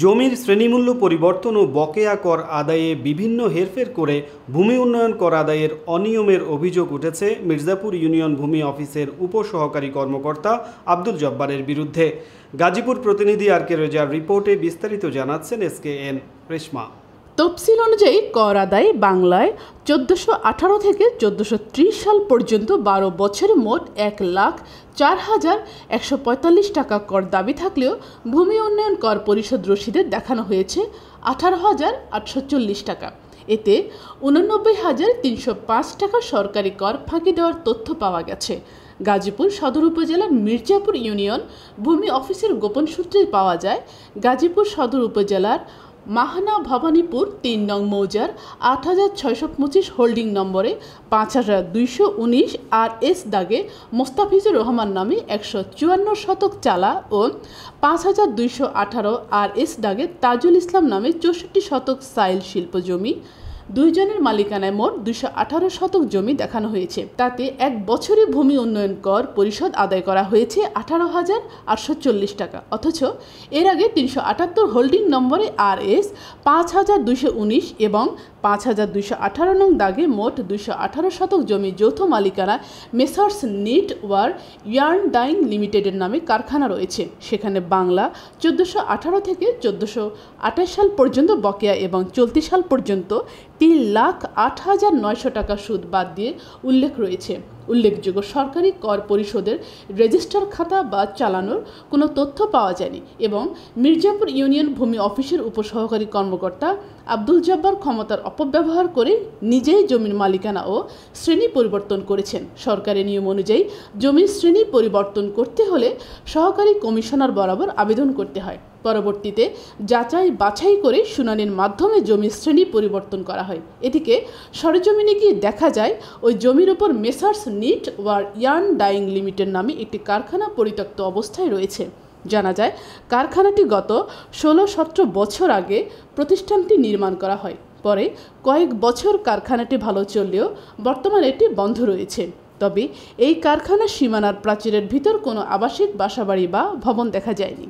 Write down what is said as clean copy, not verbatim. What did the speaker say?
জমির শ্রেণীমূল্য পরিবর্তন ও বকেয়া কর আদায়ে বিভিন্ন হেরফের করে ভূমি উন্নয়ন কর আদায়ের অনিয়মের অভিযোগ উঠেছে মির্জাপুর ইউনিয়ন ভূমি অফিসের উপসহকারী কর্মকর্তা আব্দুল জব্বারের বিরুদ্ধে। গাজীপুর প্রতিনিধি আর কে রেজার রিপোর্টে বিস্তারিত জানাচ্ছেন SKN রেশমা। তফসিল অনুযায়ী কর আদায় বাংলায় 1418 থেকে 1430 সাল পর্যন্ত 12 বছরে মোট 1,04,145 টাকা কর দাবি থাকলেও ভূমি উন্নয়ন কর পরিষদ রসিদে দেখানো হয়েছে 18,840 টাকা। এতে 89,305 টাকা সরকারি কর ফাঁকি দেওয়ার তথ্য পাওয়া গেছে। গাজীপুর সদর উপজেলার মির্জাপুর ইউনিয়ন ভূমি অফিসের গোপন সূত্রে পাওয়া যায়, গাজীপুর সদর উপজেলার মাহানা ভবানীপুর ৩ নং মৌজার ৮৬২৫ হোল্ডিং নম্বরে ৫,২১৯ RS দাগে মোস্তাফিজুর রহমান নামে ১৫৪ শতক চালা ও ৫,২১৮ RS দাগে তাজুল ইসলাম নামে ৬৪ শতক সাইল শিল্প জমি, দুইজনের মালিকানায় মোট ২১৮ শতক জমি দেখানো হয়েছে। তাতে এক বছরে ভূমি উন্নয়ন কর পরিশোধ আদায় করা হয়েছে 18,840 টাকা, অথচ এর আগে ৩৭৮ হোল্ডিং নম্বরে RS ৫,২১৯ এবং ৫,২১৮ নং দাগে মোট ২১৮ শতক জমি যৌথ মালিকানা messrs knitwear yarn dyeing লিমিটেডের নামে কারখানা রয়েছে। সেখানে বাংলা 1418 থেকে 1428 সাল পর্যন্ত বকেয়া এবং চলতি সাল পর্যন্ত 3,08,900 টাকা সুদ বাদ দিয়ে উল্লেখ রয়েছে। উল্লেখযোগ্য, সরকারি কর পরিষদের রেজিস্টার খাতা বা চালানোর কোনো তথ্য পাওয়া যায়নি এবং মির্জাপুর ইউনিয়ন ভূমি অফিসের উপসহকারী কর্মকর্তা আব্দুল জব্বার ক্ষমতার অপব্যবহার করে নিজেই জমির মালিকানা ও শ্রেণী পরিবর্তন করেছেন। সরকারি নিয়ম অনুযায়ী জমির শ্রেণী পরিবর্তন করতে হলে সহকারী কমিশনার বরাবর আবেদন করতে হয়। পরবর্তীতে যাচাই বাছাই করে শুনানির মাধ্যমে জমির শ্রেণী পরিবর্তন করা হয়। এদিকে সরেজমিনে গিয়ে দেখা যায় ওই জমির উপর messrs knitwear yarn dyeing limited নামে একটি কারখানা পরিত্যক্ত অবস্থায় রয়েছে। জানা যায়, কারখানাটি গত 16-17 বছর আগে প্রতিষ্ঠানটি নির্মাণ করা হয়। পরে কয়েক বছর কারখানাটি ভালো চললেও বর্তমানে এটি বন্ধ রয়েছে। তবে এই কারখানার সীমানার প্রাচীরের ভিতর কোনো আবাসিক বাসাবাড়ি বা ভবন দেখা যায়নি।